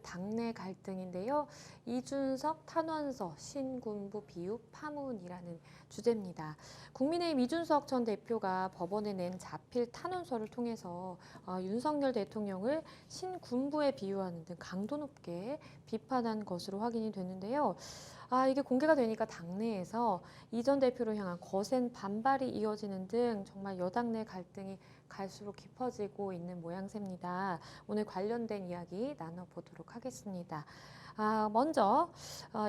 당내 갈등인데요. 이준석 탄원서 신군부 비유 파문이라는 주제입니다. 국민의힘 이준석 전 대표가 법원에 낸 자필 탄원서를 통해서 윤석열 대통령을 신군부에 비유하는 등 강도 높게 비판한 것으로 확인이 됐는데요. 이게 공개가 되니까 당내에서 이 전 대표를 향한 거센 반발이 이어지는 등 정말 여당 내 갈등이 갈수록 깊어지고 있는 모양새입니다. 오늘 관련된 이야기 나눠보도록 하겠습니다. 먼저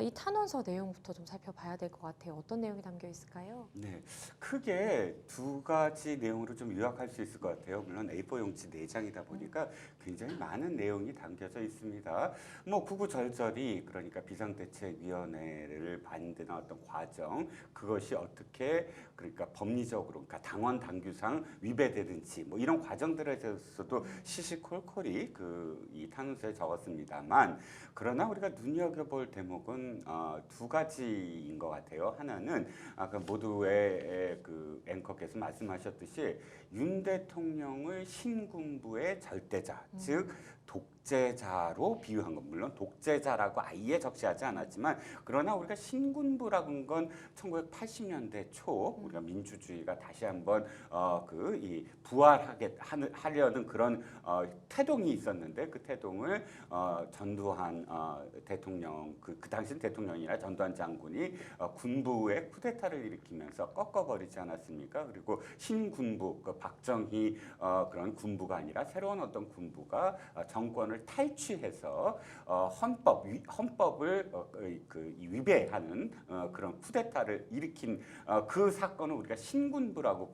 이 탄원서 내용부터 좀 살펴봐야 될 것 같아요. 어떤 내용이 담겨 있을까요? 네, 크게 두 가지 내용으로 좀 요약할 수 있을 것 같아요. 물론 A4 용지 4장이다 보니까 굉장히 많은 내용이 담겨져 있습니다. 뭐 구구절절히 그러니까 비상대책위원회를 만드는 어떤 과정, 그것이 어떻게 그러니까 법리적으로 그러니까 당원 당규상 위배되든지 뭐 이런 과정들에 대해서도 시시콜콜이 이 탄원서에 적었습니다만, 그러나 우리가 눈여겨볼 대목은 두 가지인 것 같아요. 하나는 아까 모두의 그 앵커께서 말씀하셨듯이 윤 대통령을 신군부의 절대자, 즉 독재자로 비유한 건 물론 독재자라고 아예 적시하지 않았지만, 그러나 우리가 신군부라는 건 1980년대 초 우리가 민주주의가 다시 한번 이 부활하려는 그런 태동이 있었는데, 그 태동을 전두환 대통령 그 당시 대통령이나 전두환 장군이 군부의 쿠데타를 일으키면서 꺾어버리지 않았습니까? 그리고 신군부 박정희 그런 군부가 아니라 새로운 어떤 군부가 정권을 탈취해서 헌법을 위배하는 그런 쿠데타를 일으킨 그 사건을 우리가 신군부라고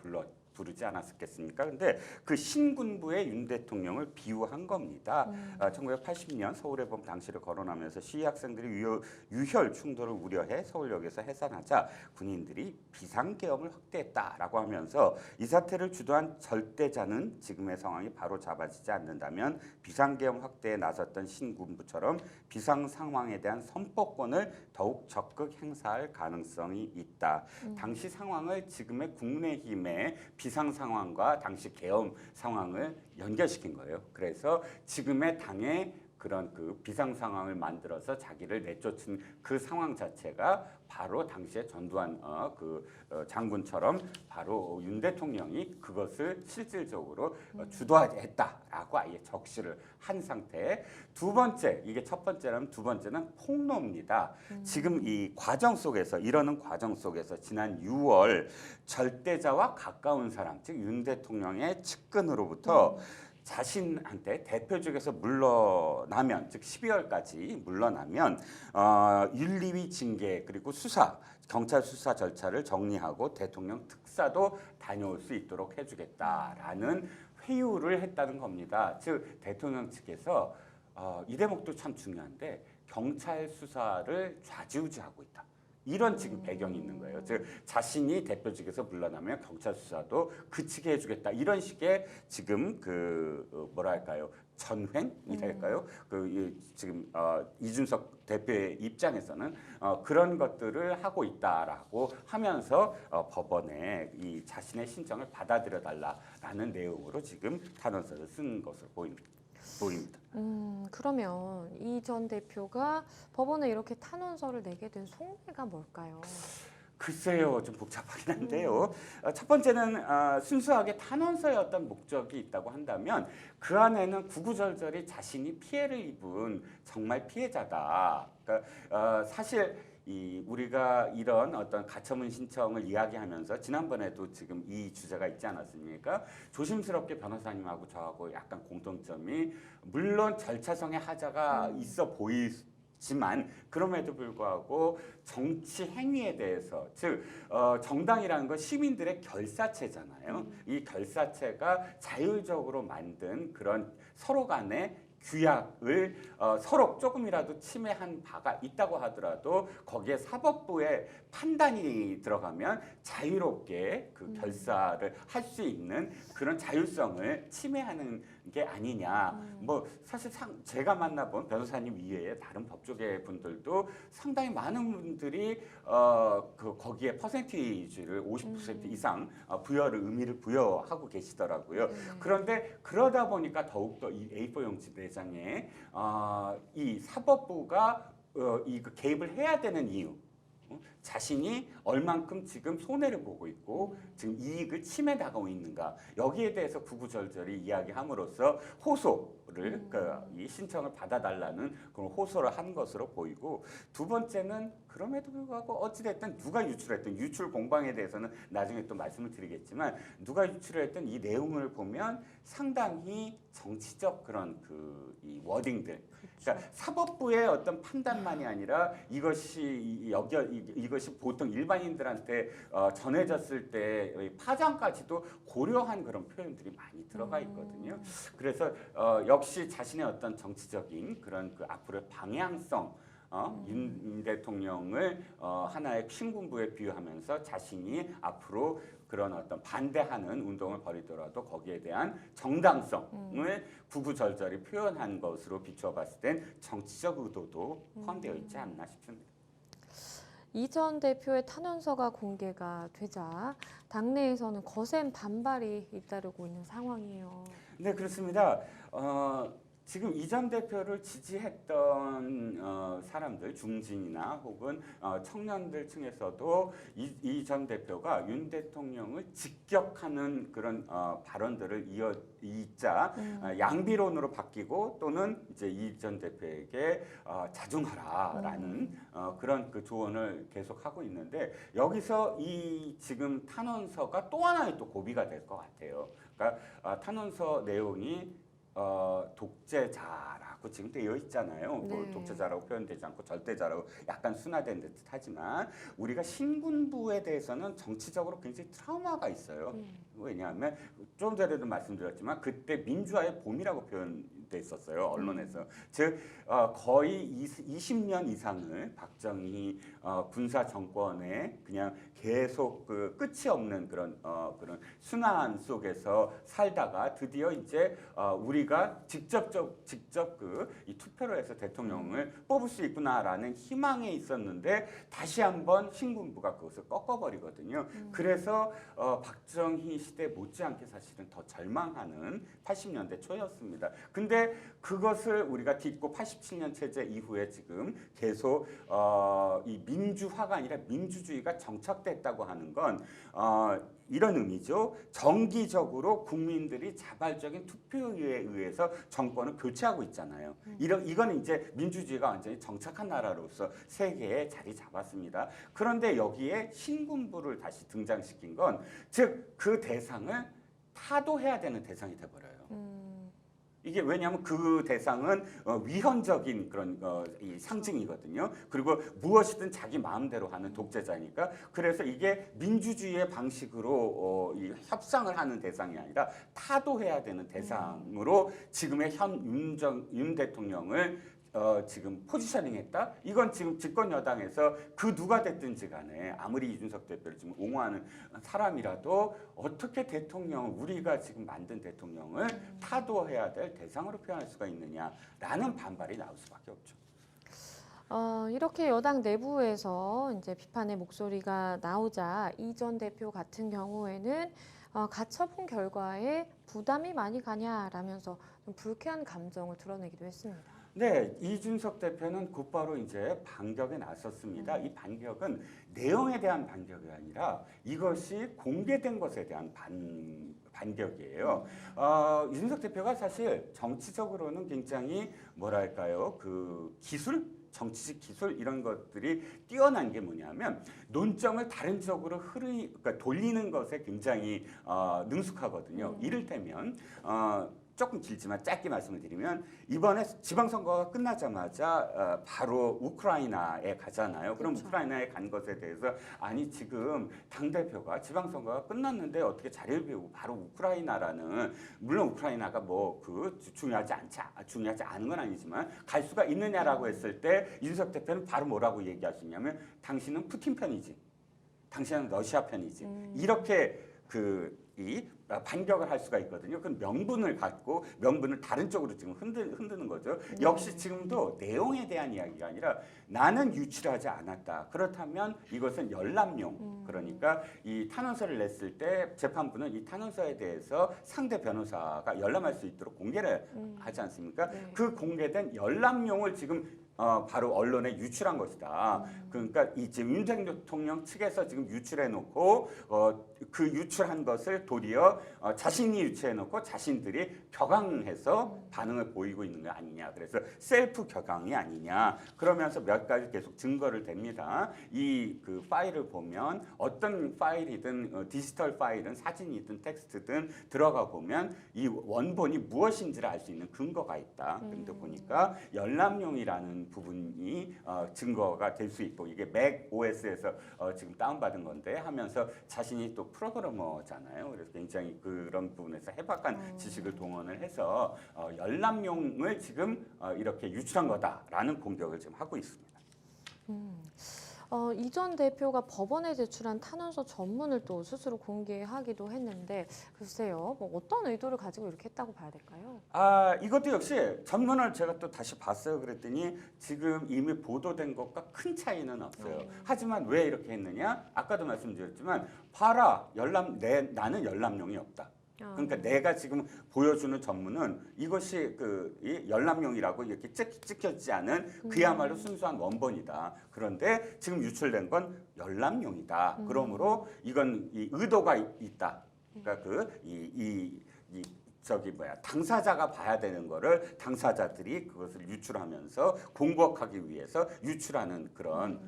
부르지 않았겠습니까? 근데 그 신군부의 윤 대통령을 비유한 겁니다. 1980년 서울의 봄 당시를 거론하면서 시위 학생들이 유혈 충돌을 우려해 서울역에서 해산하자 군인들이 비상계엄을 확대했다라고 하면서 이 사태를 주도한 절대자는 지금의 상황이 바로 잡아지지 않는다면 비상계엄 확대에 나섰던 신군부처럼 비상 상황에 대한 선포권을 더욱 적극 행사할 가능성이 있다. 당시 상황을 지금의 국민의힘의 비상 상황과 당시 계엄 상황을 연결시킨 거예요. 그래서 지금의 당의 그런 그 비상 상황을 만들어서 자기를 내쫓은 그 상황 자체가 바로 당시에 전두환 장군처럼 바로 윤 대통령이 그것을 실질적으로 주도했다라고 아예 적시를 한 상태. 두 번째, 이게 첫 번째라면 두 번째는 폭로입니다. 지금 이 과정 속에서 이러는 과정 속에서 지난 6월 절대자와 가까운 사람, 즉 윤 대통령의 측근으로부터 자신한테 대표직에서 물러나면, 즉 12월까지 물러나면 윤리위 징계 그리고 수사, 경찰 수사 절차를 정리하고 대통령 특사도 다녀올 수 있도록 해주겠다라는 회유를 했다는 겁니다. 즉 대통령 측에서 이 대목도 참 중요한데 경찰 수사를 좌지우지하고 있다. 이런 지금 배경이 있는 거예요. 즉 자신이 대표직에서 물러나면 경찰 수사도 그치게 해주겠다. 이런 식의 지금 뭐랄까요, 전횡이랄까요? 지금 이준석 대표의 입장에서는 그런 것들을 하고 있다라고 하면서 법원에 이 자신의 신청을 받아들여 달라라는 내용으로 지금 탄원서를 쓴 것으로 보입니다. 그러면 이 전 대표가 법원에 이렇게 탄원서를 내게 된 속내가 뭘까요? 글쎄요, 좀 복잡하긴 한데요. 첫 번째는 순수하게 탄원서의 어떤 목적이 있다고 한다면 그 안에는 구구절절히 자신이 피해를 입은 정말 피해자다. 그러니까 사실 우리가 이런 어떤 가처분 신청을 이야기하면서 지난번에도 지금 이 주제가 있지 않았습니까? 조심스럽게 변호사님하고 저하고 약간 공통점이, 물론 절차상의 하자가 있어 보이지만 그럼에도 불구하고 정치 행위에 대해서, 즉 정당이라는 건 시민들의 결사체잖아요. 이 결사체가 자율적으로 만든 그런 서로 간의 규약을 서로 조금이라도 침해한 바가 있다고 하더라도 거기에 사법부의 판단이 들어가면 자유롭게 그 결사를 할 수 있는 그런 자율성을 침해하는 게 아니냐. 뭐 사실 제가 만나본 변호사님 이외에 다른 법조계 분들도 상당히 많은 분들이 거기에 퍼센티지를 50% 이상 의미를 부여하고 계시더라고요. 그런데 그러다 보니까 더욱더 이 A4 용지 내장에 이 사법부가 그 개입을 해야 되는 이유. 자신이 얼만큼 지금 손해를 보고 있고 지금 이익을 침해 나가고 있는가 여기에 대해서 구구절절히 이야기함으로써 호소를 이 신청을 받아달라는 그런 호소를 한 것으로 보이고 두 번째는 그럼에도 불구하고 어찌됐든 누가 유출했든 유출 공방에 대해서는 나중에 또 말씀을 드리겠지만 누가 유출을 했든 이 내용을 보면 상당히 정치적 그런 이 워딩들 그러니까 사법부의 어떤 판단만이 아니라 이것이 보통 일반인들한테 전해졌을 때 파장까지도 고려한 그런 표현들이 많이 들어가 있거든요. 그래서 역시 자신의 어떤 정치적인 그런 그 앞으로의 방향성 윤 대통령을 하나의 신군부에 비유하면서 자신이 앞으로 그런 어떤 반대하는 운동을 벌이더라도 거기에 대한 정당성을 구구절절히 표현한 것으로 비춰봤을 땐 정치적 의도도 포함되어 있지 않나 싶습니다. 이 전 대표의 탄원서가 공개가 되자 당내에서는 거센 반발이 잇따르고 있는 상황이에요. 네, 그렇습니다. 지금 이 전 대표를 지지했던 사람들, 중진이나 혹은 청년들 층에서도 이 전 대표가 윤 대통령을 직격하는 그런 발언들을 이자 양비론으로 바뀌고 또는 이제 이 전 대표에게 자중하라라는 그런 그 조언을 계속하고 있는데 여기서 이 지금 탄원서가 또 하나의 또 고비가 될 것 같아요. 그러니까 탄원서 내용이 독재자라고 지금 되어 있잖아요. 뭐 독재자라고 표현되지 않고 절대자라고 약간 순화된 듯 하지만 우리가 신군부에 대해서는 정치적으로 굉장히 트라우마가 있어요. 왜냐하면 좀 전에도 말씀드렸지만 그때 민주화의 봄이라고 표현돼 있었어요. 언론에서. 즉 거의 20년 이상을 박정희 군사 정권에 그냥 계속 그 끝이 없는 그런 순환 속에서 살다가 드디어 이제 우리가 직접 이 투표를 해서 대통령을 뽑을 수 있구나라는 희망에 있었는데 다시 한번 신군부가 그것을 꺾어버리거든요. 그래서 박정희 시대 못지않게 사실은 더 절망하는 80년대 초였습니다. 근데 그것을 우리가 딛고 87년 체제 이후에 지금 계속 이 민주화가 아니라 민주주의가 정착됐다고 하는 건 이런 의미죠. 정기적으로 국민들이 자발적인 투표에 의해서 정권을 교체하고 있잖아요. 이거는 이제 민주주의가 완전히 정착한 나라로서 세계에 자리 잡았습니다. 그런데 여기에 신군부를 다시 등장시킨 건 즉 그 대상을 타도해야 되는 대상이 돼버려요. 이게 왜냐하면 그 대상은 위헌적인 그런 이 상징이거든요. 그리고 무엇이든 자기 마음대로 하는 독재자니까 그래서 이게 민주주의의 방식으로 이 협상을 하는 대상이 아니라 타도해야 되는 대상으로 지금의 윤 대통령을 지금 포지셔닝했다? 이건 지금 집권 여당에서 그 누가 됐든지 간에 아무리 이준석 대표를 지금 옹호하는 사람이라도 어떻게 우리가 지금 만든 대통령을 타도해야 될 대상으로 표현할 수가 있느냐라는 반발이 나올 수밖에 없죠. 이렇게 여당 내부에서 이제 비판의 목소리가 나오자 이 전 대표 같은 경우에는 가처분 결과에 부담이 많이 가냐라면서 좀 불쾌한 감정을 드러내기도 했습니다. 네, 이준석 대표는 곧바로 이제 반격에 나섰습니다. 이 반격은 내용에 대한 반격이 아니라 이것이 공개된 것에 대한 반격이에요. 이준석 대표가 사실 정치적으로는 굉장히 뭐랄까요, 그 정치적 기술 이런 것들이 뛰어난 게 뭐냐면 논점을 다른 쪽으로 그러니까 돌리는 것에 굉장히 능숙하거든요. 이를테면 조금 길지만 짧게 말씀을 드리면 이번에 지방선거가 끝나자마자 바로 우크라이나에 가잖아요. 그럼 그렇죠. 우크라이나에 간 것에 대해서 아니 지금 당대표가 지방선거가 끝났는데 어떻게 자리를 비우고 바로 우크라이나라는 물론 우크라이나가 뭐 중요하지 않은 건 아니지만 갈 수가 있느냐라고 했을 때 이준석 대표는 바로 뭐라고 얘기할 수 있냐면 당신은 푸틴 편이지. 당신은 러시아 편이지. 이렇게 반격을 할 수가 있거든요. 그럼 명분을 갖고 명분을 다른 쪽으로 지금 흔드는 거죠. 역시 지금도 내용에 대한 이야기가 아니라 나는 유출하지 않았다. 그렇다면 이것은 열람용. 그러니까 이 탄원서를 냈을 때 재판부는 이 탄원서에 대해서 상대 변호사가 열람할 수 있도록 공개를 하지 않습니까? 네. 그 공개된 열람용을 지금 바로 언론에 유출한 것이다. 그러니까 이 지금 윤석열 대통령 측에서 지금 유출해놓고 그 유출한 것을 도리어 자신이 유출해놓고 자신들이 격앙해서 반응을 보이고 있는 거 아니냐. 그래서 셀프 격앙이 아니냐. 그러면서 몇 가지 계속 증거를 댑니다. 이 그 파일을 보면 어떤 파일이든 디지털 파일은 사진이든 텍스트든 들어가 보면 이 원본이 무엇인지를 알 수 있는 근거가 있다. 그런데 보니까 열람용이라는 부분이 증거가 될 수 있고 이게 맥 OS에서 지금 다운받은 건데 하면서 자신이 또 프로그래머잖아요. 그래서 굉장히 그런 부분에서 해박한 지식을 동원을 해서 열람용을 지금 이렇게 유출한 거다라는 공격을 지금 하고 있습니다. 이 전 대표가 법원에 제출한 탄원서 전문을 또 스스로 공개하기도 했는데 글쎄요, 뭐 어떤 의도를 가지고 이렇게 했다고 봐야 될까요? 이것도 역시 전문을 제가 또 다시 봤어요. 그랬더니 지금 이미 보도된 것과 큰 차이는 없어요. 하지만 왜 이렇게 했느냐? 아까도 말씀드렸지만 봐라, 나는 열람용이 없다. 그러니까 내가 지금 보여주는 전문은 이것이 이 열람용이라고 이렇게 찍혀지지 않은 그야말로 순수한 원본이다. 그런데 지금 유출된 건 열람용이다. 그러므로 이건 이 의도가 있다. 그러니까 당사자가 봐야 되는 거를 당사자들이 그것을 유출하면서 공격하기 위해서 유출하는 그런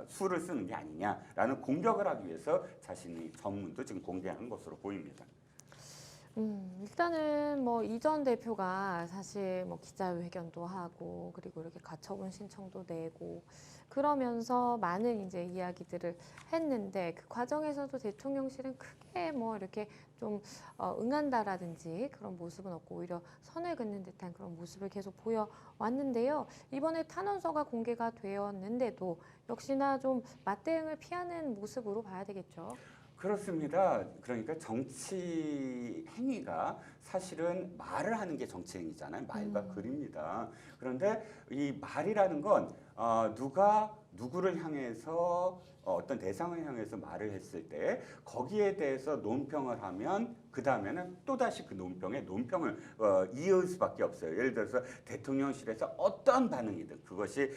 수를 쓰는 게 아니냐라는 공격을 하기 위해서 자신의 전문도 지금 공개한 것으로 보입니다. 일단은 뭐 이 전 대표가 사실 뭐 기자회견도 하고 그리고 이렇게 가처분 신청도 내고 그러면서 많은 이제 이야기들을 했는데 그 과정에서도 대통령실은 크게 뭐 이렇게 좀 응한다라든지 그런 모습은 없고 오히려 선을 긋는 듯한 그런 모습을 계속 보여왔는데요. 이번에 탄원서가 공개가 되었는데도 역시나 좀 맞대응을 피하는 모습으로 봐야 되겠죠. 그렇습니다. 그러니까 정치 행위가 사실은 말을 하는 게 정치 행위잖아요. 말과 글입니다. 그런데 이 말이라는 건 누가 누구를 향해서 어떤 대상을 향해서 말을 했을 때 거기에 대해서 논평을 하면 그 다음에는 또다시 그 논평을 이을 수밖에 없어요. 예를 들어서 대통령실에서 어떤 반응이든 그것이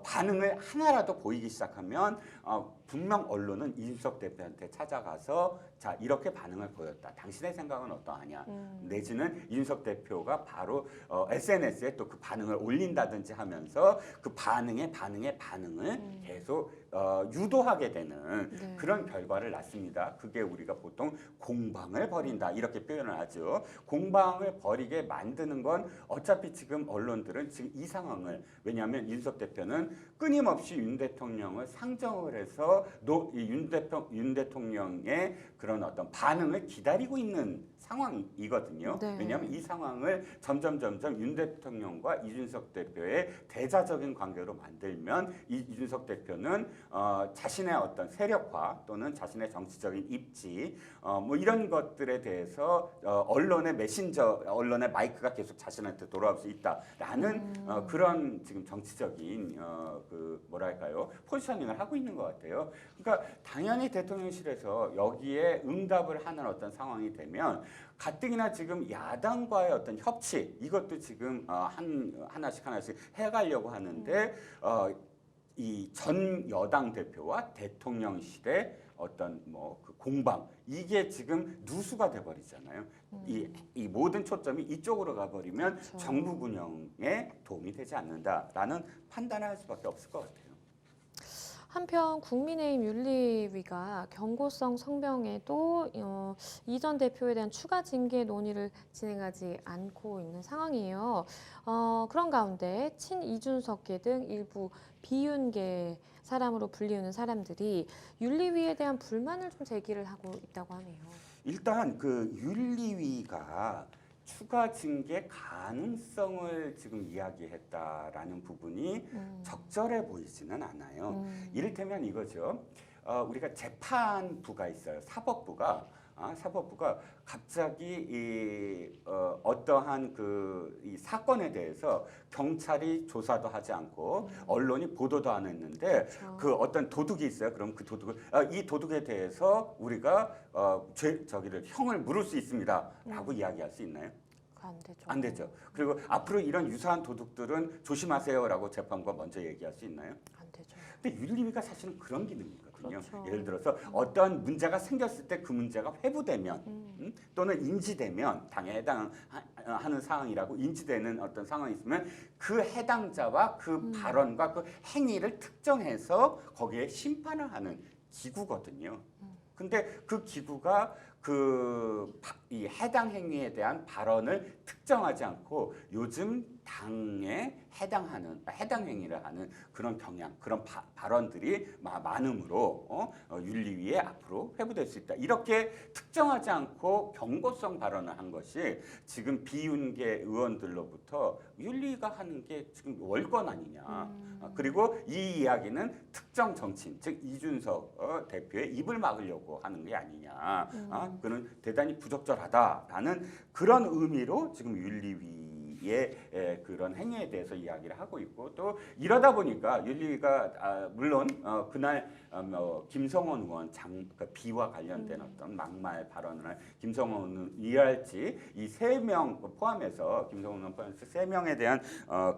반응을 하나라도 보이기 시작하면 분명 언론은 이준석 대표한테 찾아가서 자 이렇게 반응을 보였다. 당신의 생각은 어떠하냐. 내지는 이준석 대표가 바로 SNS에 또 그 반응을 올린다든지 하면서 그 반응을 계속 유도하게 되는 네. 그런 결과를 낳습니다. 그게 우리가 보통 공방을 벌인다 이렇게 표현을 하죠. 공방을 벌이게 만드는 건 어차피 지금 언론들은 지금 이 상황을 왜냐하면 이준석 대표는 끊임없이 윤 대통령을 상정을 해서 윤 대통령의 그런 어떤 반응을 기다리고 있는 상황이거든요. 네. 왜냐하면 이 상황을 점점 윤 대통령과 이준석 대표의 대자적인 관계로 만들면 이준석 대표는 자신의 어떤 세력화 또는 자신의 정치적인 입지 뭐 이런 것들에 대해서 언론의 언론의 마이크가 계속 자신한테 돌아올 수 있다라는 그런 지금 정치적인 포지셔닝을 하고 있는 것 같아요. 그러니까 당연히 대통령실에서 여기에 응답을 하는 어떤 상황이 되면 가뜩이나 지금 야당과의 어떤 협치 이것도 지금 하나씩 해가려고 하는데 이 전 여당 대표와 대통령실의 어떤 그 공방 이게 지금 누수가 돼버리잖아요. 이 모든 초점이 이쪽으로 가버리면 그렇죠. 정부 운영에 도움이 되지 않는다라는 판단을 할 수밖에 없을 것 같아요. 한편 국민의힘 윤리위가 경고성 성명에도 이 전 대표에 대한 추가 징계 논의를 진행하지 않고 있는 상황이에요. 그런 가운데 친이준석계 등 일부 비윤계 사람으로 불리우는 사람들이 윤리위에 대한 불만을 좀 제기를 하고 있다고 하네요. 일단 그 윤리위가 추가 징계 가능성을 지금 이야기했다라는 부분이 적절해 보이지는 않아요. 이를테면 이거죠. 우리가 재판부가 있어요. 사법부가 사법부가 갑자기 어떠한 이 사건에 대해서 경찰이 조사도 하지 않고 언론이 보도도 안 했는데 그렇죠. 그 어떤 도둑이 있어요. 그럼 그 도둑을 이 도둑에 대해서 우리가 저기를 형을 물을 수 있습니다라고 이야기할 수 있나요? 안 되죠. 안 되죠. 그리고 앞으로 이런 유사한 도둑들은 조심하세요라고 재판부가 먼저 얘기할 수 있나요? 안 되죠. 근데 윤리위가 사실은 그런 기능이거든요. 그렇죠. 예를 들어서 어떠한 문제가 생겼을 때 그 문제가 회부되면 또는 인지되면 당에 해당하는 사항이라고 인지되는 어떤 상황이 있으면 그 해당자와 그 발언과 그 행위를 특정해서 거기에 심판을 하는 기구거든요. 근데 그 기구가 이 해당 행위에 대한 발언을 특정하지 않고 요즘 당에 해당 행위를 하는 그런 경향, 그런 발언들이 많음으로 윤리위에 앞으로 회부될 수 있다. 이렇게 특정하지 않고 경고성 발언을 한 것이 지금 비윤계 의원들로부터 윤리위가 하는 게 지금 월권 아니냐. 그리고 이 이야기는 특정 정치인, 즉 이준석 대표의 입을 막으려고 하는 게 아니냐. 그는 대단히 부적절하다라는 그런 의미로 지금 윤리위의 그런 행위에 대해서 이야기를 하고 있고 또 이러다 보니까 윤리위가 물론 그날 김성원 의원 비와 관련된 어떤 막말 발언을 한 김성원 의원이랄지 이 3명 포함해서 김성원 의원 포함해서 3명에 대한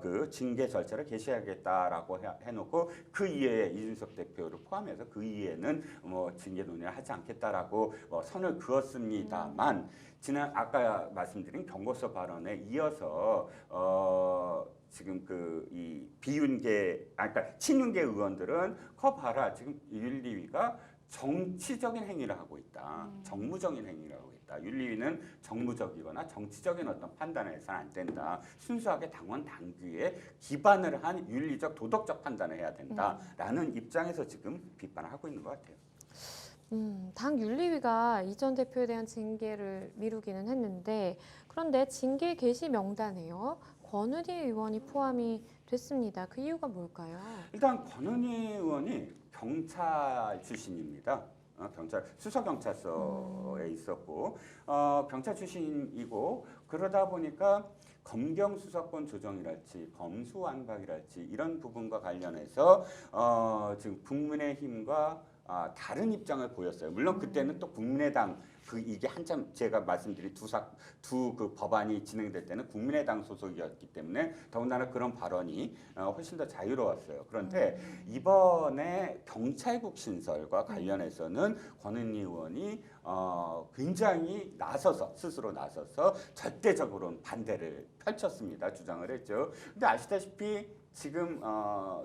그 징계 절차를 개시하겠다라고 해놓고 그 이외에 이준석 대표를 포함해서 그 이외에는 징계 논의를 하지 않겠다라고 선을 그었습니다만 지난 아까 말씀드린 경고서 발언에 이어서 지금 이 비윤계 그러니까 친윤계 의원들은 거 봐라 지금 윤리위가 정치적인 행위를 하고 있다. 정무적인 행위를 하고 있다. 윤리위는 정무적이거나 정치적인 어떤 판단을 해서는 안 된다. 순수하게 당원 당규에 기반을 한 윤리적 도덕적 판단을 해야 된다라는 입장에서 지금 비판을 하고 있는 것 같아요. 당 윤리위가 이 전 대표에 대한 징계를 미루기는 했는데 그런데 징계 개시 명단에요. 권은희 의원이 포함이 됐습니다. 그 이유가 뭘까요? 일단 권은희 의원이 경찰 출신입니다. 경찰 수서경찰서에 있었고 경찰 출신이고 그러다 보니까 검경수사권 조정이랄지 검수완박이랄지 이런 부분과 관련해서 지금 국민의힘과 다른 입장을 보였어요. 물론 그때는 또 국민의당 이게 한참 제가 말씀드린 두 그 법안이 진행될 때는 국민의당 소속이었기 때문에 더군다나 그런 발언이 훨씬 더 자유로웠어요. 그런데 이번에 경찰국 신설과 관련해서는 권은희 의원이 굉장히 스스로 나서서 절대적으로는 반대를 펼쳤습니다. 주장을 했죠. 근데 아시다시피 지금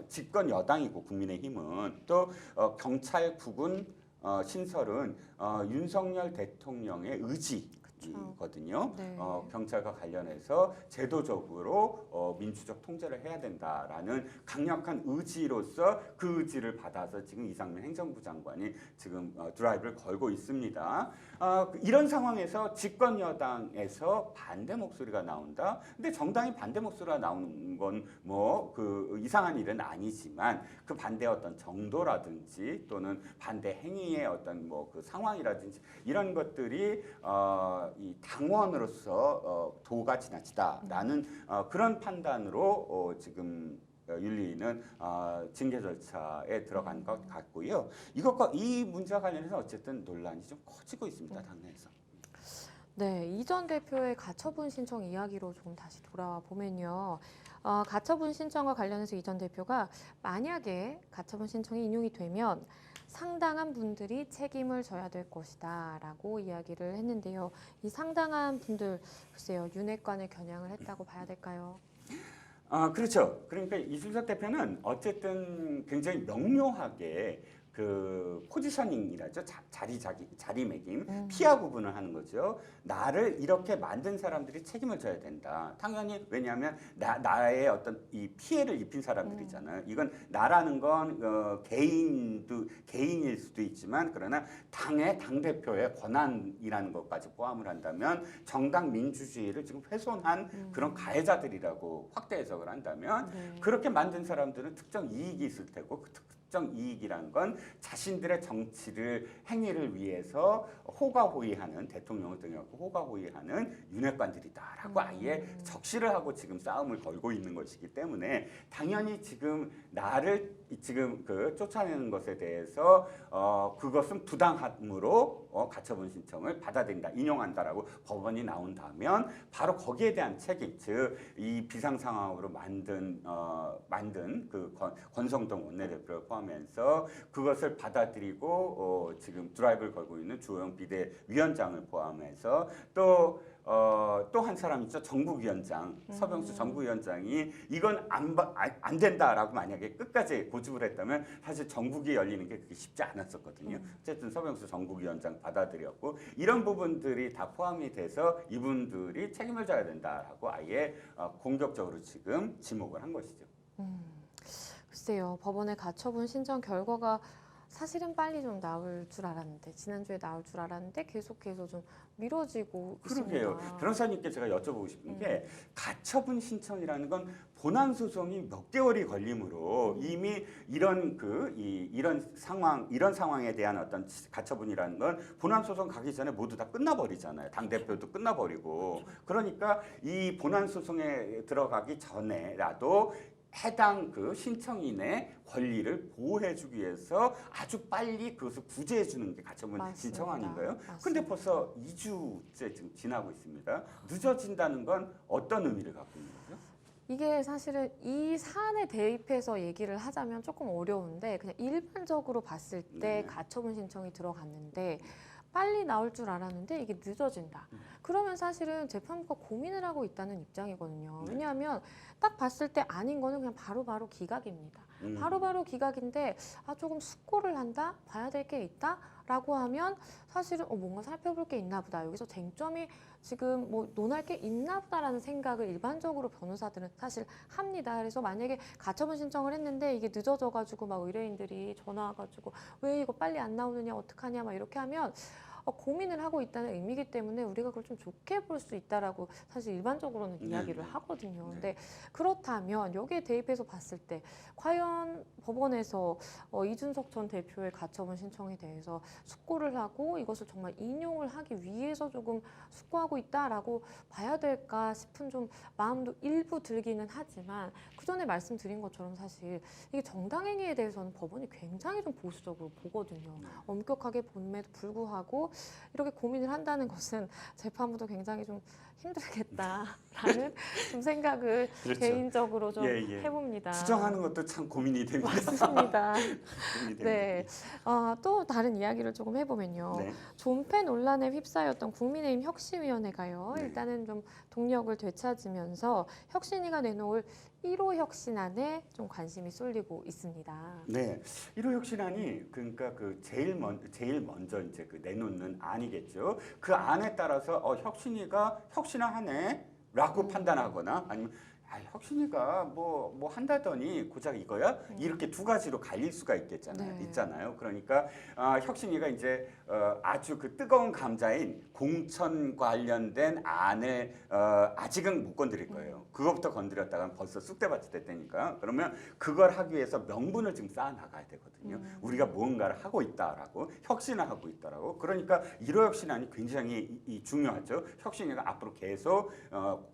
집권 여당이고 국민의힘은 또 경찰국은 신설은 윤석열 대통령의 의지거든요. 네. 경찰과 관련해서 제도적으로 민주적 통제를 해야 된다라는 강력한 의지로서 그 의지를 받아서 지금 이상민 행정부 장관이 지금 드라이브를 걸고 있습니다. 이런 상황에서 집권 여당에서 반대 목소리가 나온다. 근데 정당이 반대 목소리가 나오는 건 그 이상한 일은 아니지만 그 반대 어떤 정도라든지 또는 반대 행위의 어떤 그 상황이라든지 이런 것들이 이 당원으로서 도가 지나치다라는 그런 판단으로 지금 윤리위는 징계 절차에 들어간 것 같고요. 이 문제와 관련해서 어쨌든 논란이 좀 커지고 있습니다. 당내에서. 네, 이 전 대표의 가처분 신청 이야기로 조금 다시 돌아와 보면요. 가처분 신청과 관련해서 이 전 대표가 만약에 가처분 신청이 인용이 되면 상당한 분들이 책임을 져야 될 것이다 라고 이야기를 했는데요. 이 상당한 분들, 글쎄요, 윤핵관을 겨냥을 했다고 봐야 될까요? 그렇죠. 그러니까 이준석 대표는 어쨌든 굉장히 명료하게 그 포지셔닝이라죠. 자리매김, 피하 구분을 하는 거죠. 나를 이렇게 만든 사람들이 책임을 져야 된다. 당연히 왜냐하면 나의 어떤 이 피해를 입힌 사람들이잖아요. 이건 나라는 건 개인일 수도 있지만 그러나 당 대표의 권한이라는 것까지 포함을 한다면 정당 민주주의를 지금 훼손한 그런 가해자들이라고 확대 해석을 한다면 그렇게 만든 사람들은 특정 이익이 있을 테고 그 특정 이익이란 건 자신들의 정치를 행위를 위해서 호가호위하는 대통령을 등하고 호가호위하는 윤핵관들이다라고 아예 적시를 하고 지금 싸움을 걸고 있는 것이기 때문에 당연히 지금 나를 지금 그 쫓아내는 것에 대해서 그것은 부당함으로 가처분 신청을 받아들인다, 인용한다라고 법원이 나온다면 바로 거기에 대한 책임, 즉 이 비상 상황으로 만든 그 권성동 원내대표를 포함해서 그것을 받아들이고 지금 드라이브를 걸고 있는 주호영 비대위원장을 포함해서 또 한 사람 있죠. 정국위원장, 서병수 정국위원장이 이건 안 된다라고 만약에 끝까지 고집을 했다면 사실 정국이 열리는 게 그게 쉽지 않았었거든요. 어쨌든 서병수 정국위원장 받아들였고 이런 부분들이 다 포함이 돼서 이분들이 책임을 져야 된다라고 아예 공격적으로 지금 지목을 한 것이죠. 글쎄요, 법원의 가처분 신청 결과가 사실은 빨리 좀 나올 줄 알았는데 지난주에 나올 줄 알았는데 계속해서 좀 미뤄지고 그러게요. 있습니다. 변호사님께 제가 여쭤보고 싶은 게 가처분 신청이라는 건 본안 소송이 몇 개월이 걸리므로 이미 이런 상황에 대한 어떤 가처분이라는 건 본안 소송 가기 전에 모두 다 끝나버리잖아요. 당 대표도 끝나버리고 그러니까 이 본안 소송에 들어가기 전에라도 해당 그 신청인의 권리를 보호해주기 위해서 아주 빨리 그것을 구제해주는 게 가처분 신청 아닌가요? 근데 벌써 2주째 지금 지나고 있습니다. 늦어진다는 건 어떤 의미를 갖고 있는 거죠? 이게 사실은 이 사안에 대입해서 얘기를 하자면 조금 어려운데 그냥 일반적으로 봤을 때 네. 가처분 신청이 들어갔는데 빨리 나올 줄 알았는데 이게 늦어진다. 그러면 사실은 재판부가 고민을 하고 있다는 입장이거든요. 네. 왜냐하면 딱 봤을 때 아닌 거는 그냥 바로바로 기각입니다. 바로바로 기각인데 조금 숙고를 한다? 봐야 될 게 있다? 라고 하면 사실은 뭔가 살펴볼 게 있나 보다. 여기서 쟁점이 지금 뭐 논할 게 있나 보다라는 생각을 일반적으로 변호사들은 사실 합니다. 그래서 만약에 가처분 신청을 했는데 이게 늦어져가지고 막 의뢰인들이 전화 와가지고 왜 이거 빨리 안 나오느냐 어떡하냐 막 이렇게 하면 고민을 하고 있다는 의미이기 때문에 우리가 그걸 좀 좋게 볼 수 있다라고 사실 일반적으로는 이야기를 하거든요. 근데 그렇다면 여기에 대입해서 봤을 때 과연 법원에서 이준석 전 대표의 가처분 신청에 대해서 숙고를 하고 이것을 정말 인용을 하기 위해서 조금 숙고하고 있다라고 봐야 될까 싶은 좀 마음도 일부 들기는 하지만 그 전에 말씀드린 것처럼 사실 이게 정당행위에 대해서는 법원이 굉장히 좀 보수적으로 보거든요. 엄격하게 봄에도 불구하고 이렇게 고민을 한다는 것은 재판부도 굉장히 좀 힘들겠다라는 좀 생각을 그렇죠. 개인적으로 좀 예, 예. 해봅니다. 수정하는 것도 참 고민이 됩니다. 맞습니다. 고민이 됩니다. 네. 또 다른 이야기를 조금 해보면요. 네. 존폐 논란에 휩싸였던 국민의힘 혁신위원회가요. 네. 일단은 좀 동력을 되찾으면서 혁신위가 내놓을 1호 혁신안에 좀 관심이 쏠리고 있습니다. 네, 1호 혁신안이 그러니까 그 제일 먼저 이제 그 내놓는 안이겠죠. 그 안에 따라서 혁신위가 혁신하네라고 판단하거나 아니면 혁신위가 뭐 한다더니 고작 이거야? 이렇게 두 가지로 갈릴 수가 있잖아요. 그러니까 혁신위가 이제 아주 그 뜨거운 감자인 공천 관련된 안을 아직은 못 건드릴 거예요. 그거부터 건드렸다가 벌써 쑥대밭이 됐다니까. 그러면 그걸 하기 위해서 명분을 지금 쌓아 나가야 되거든요. 우리가 무언가를 하고 있다라고, 혁신을 하고 있다라고. 그러니까 1호 혁신안이 굉장히 중요하죠. 혁신위가 앞으로 계속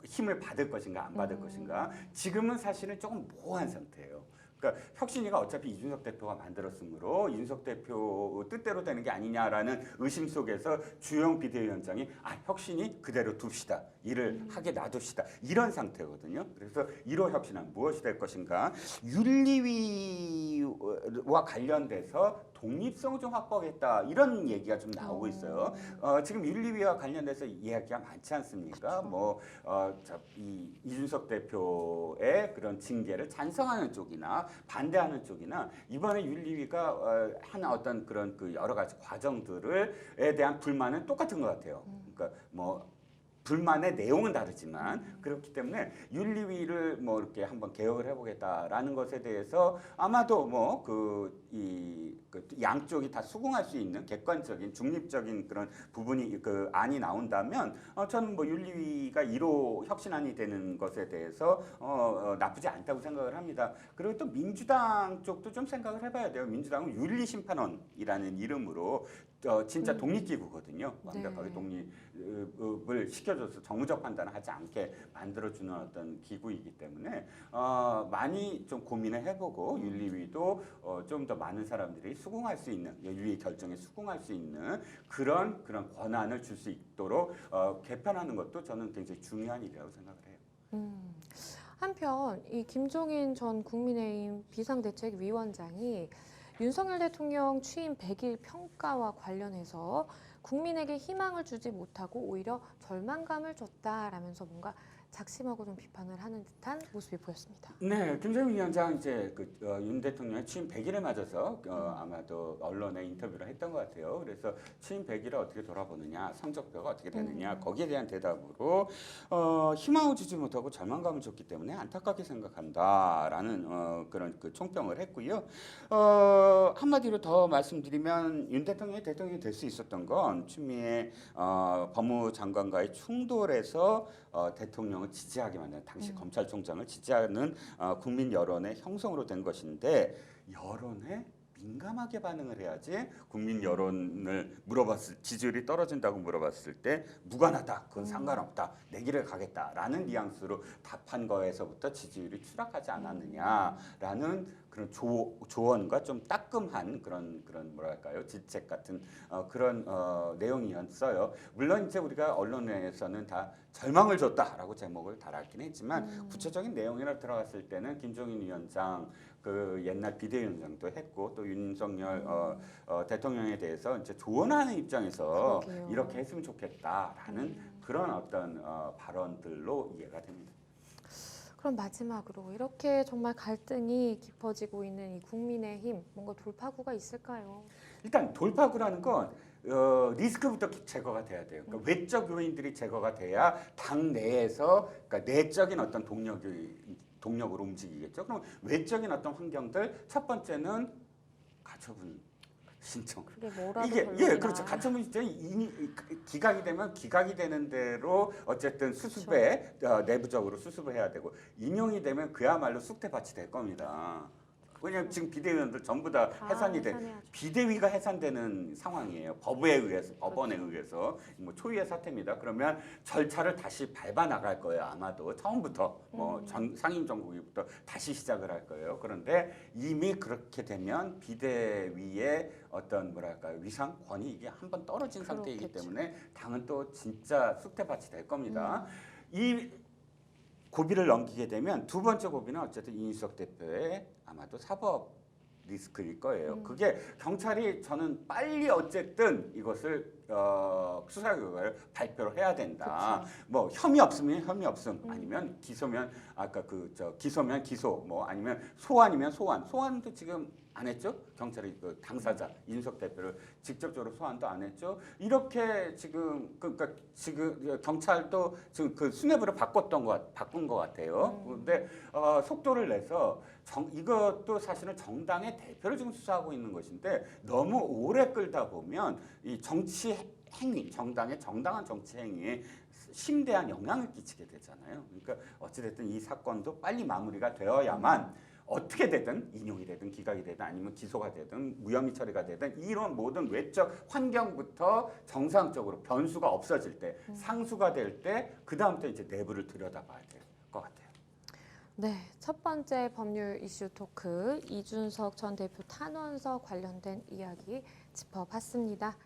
힘을 받을 것인가 안 받을 것인가. 지금은 사실은 조금 모호한 상태예요. 그러니까 혁신위가 어차피 이준석 대표가 만들었으므로 이준석 대표 뜻대로 되는 게 아니냐라는 의심 속에서 주영 비대위원장이 혁신이 그대로 둡시다. 일을 하게 놔둡시다. 이런 상태거든요. 그래서 1호 혁신안 무엇이 될 것인가. 윤리위와 관련돼서 독립성 좀 확보하겠다 이런 얘기가 좀 나오고 있어요. 지금 윤리위와 관련돼서 이야기가 많지 않습니까? 이 이준석 대표의 그런 징계를 찬성하는 쪽이나 반대하는 쪽이나 이번에 윤리위가 한 어떤 그런 그 여러 가지 과정들에 대한 불만은 똑같은 것 같아요. 그러니까 불만의 내용은 다르지만 그렇기 때문에 윤리위를 뭐 이렇게 한번 개혁을 해보겠다라는 것에 대해서 아마도 뭐 그 양쪽이 다 수긍할 수 있는 객관적인 중립적인 그런 부분이 그 안이 나온다면 저는 뭐 윤리위가 1호 혁신안이 되는 것에 대해서 나쁘지 않다고 생각을 합니다. 그리고 또 민주당 쪽도 좀 생각을 해봐야 돼요. 민주당은 윤리심판원이라는 이름으로 진짜 독립기구거든요. 완벽하게 네. 독립을 시켜줘서 정무적 판단을 하지 않게 만들어주는 어떤 기구이기 때문에 많이 좀 고민을 해보고 윤리위도 좀 더 많은 사람들이 수긍할 수 있는 윤리 결정에 수긍할 수 있는 그런 권한을 줄 수 있도록 개편하는 것도 저는 굉장히 중요한 일이라고 생각을 해요. 한편 이 김종인 전 국민의힘 비상대책위원장이 윤석열 대통령 취임 100일 평가와 관련해서 국민에게 희망을 주지 못하고 오히려 절망감을 줬다라면서 뭔가 작심하고 좀 비판을 하는 듯한 모습이 보였습니다. 네, 김정인 위원장 이제 윤 대통령의 취임 100일에 맞아서 아마도 언론에 인터뷰를 했던 것 같아요. 그래서 취임 100일을 어떻게 돌아보느냐, 성적표가 어떻게 되느냐, 거기에 대한 대답으로 희망을 주지 못하고 절망감을 줬기 때문에 안타깝게 생각한다라는 그런 그 총평을 했고요. 한마디로 더 말씀드리면 윤 대통령이 될 수 있었던 건 추미애 법무장관과의 충돌에서 대통령을 지지하게 만든 당시 검찰총장을 지지하는 국민 여론의 형성으로 된 것인데 여론에 민감하게 반응을 해야지 국민 여론을 지지율이 떨어진다고 물어봤을 때 무관하다, 그건 상관없다, 내 길을 가겠다라는 뉘앙스로 답한 거에서부터 지지율이 추락하지 않았느냐라는 그런 조언과 좀 따끔한 그런 뭐랄까요, 질책 같은 그런 내용이었어요. 물론 이제 우리가 언론에서는 다 절망을 줬다라고 제목을 달았긴 했지만 구체적인 내용이라 들어갔을 때는 김종인 위원장 그 옛날 비대위원장도 했고 또 윤석열 대통령에 대해서 이제 조언하는 입장에서 그러게요. 이렇게 했으면 좋겠다라는 그런 어떤 발언들로 이해가 됩니다. 그럼 마지막으로 이렇게 정말 갈등이 깊어지고 있는 이 국민의힘 뭔가 돌파구가 있을까요? 일단 돌파구라는 건 리스크부터 제거가 돼야 돼요. 그러니까 외적 요인들이 제거가 돼야 당 내에서 그러니까 내적인 어떤 동력으로 움직이겠죠. 그럼 외적인 어떤 환경들 첫 번째는 가처분 신청. 그게 뭐라도 이게 결론이 그렇죠. 나. 가처분 신청이 기각이 되면 기각이 되는 대로 어쨌든 수습에 내부적으로 수습을 해야 되고 인용이 되면 그야말로 쑥대밭이 될 겁니다. 왜냐하면 지금 비대위원들 전부 다 해산이 돼 해산해야죠. 비대위가 해산되는 상황이에요. 법원에 의해서 뭐 초유의 사태입니다. 그러면 절차를 다시 밟아 나갈 거예요. 아마도 처음부터 뭐 상임정국위부터 다시 시작을 할 거예요. 그런데 이미 그렇게 되면 비대위의 어떤 뭐랄까요, 위상 권위 이게 한번 떨어진 상태이기 그렇겠죠. 때문에 당은 또 진짜 쑥대밭이 될 겁니다. 이 고비를 넘기게 되면 두 번째 고비는 어쨌든 이준석 대표의 아마도 사법 리스크일 거예요. 그게 경찰이 저는 빨리 어쨌든 이것을 수사 결과를 발표를 해야 된다. 뭐 혐의 없으면 혐의 없음, 아니면 기소면 아까 기소면 기소, 뭐 아니면 소환이면 소환도 지금 안 했죠? 경찰이 그 당사자 이준석 대표를 직접적으로 소환도 안 했죠. 이렇게 지금 그러니까 지금 경찰도 지금 그 수뇌부를 바꾼 것 같아요. 그런데 속도를 내서 이것도 사실은 정당의 대표를 지금 수사하고 있는 것인데 너무 오래 끌다 보면 이 정치 행위, 정당의 정당한 정치 행위에 심대한 영향을 끼치게 되잖아요. 그러니까 어찌됐든 이 사건도 빨리 마무리가 되어야만 어떻게 되든 인용이 되든 기각이 되든 아니면 기소가 되든 무혐의 처리가 되든 이런 모든 외적 환경부터 정상적으로 변수가 없어질 때 상수가 될 때 그다음부터 이제 내부를 들여다봐야 될 것 같아요. 네, 첫 번째 법률 이슈 토크 이준석 전 대표 탄원서 관련된 이야기 짚어봤습니다.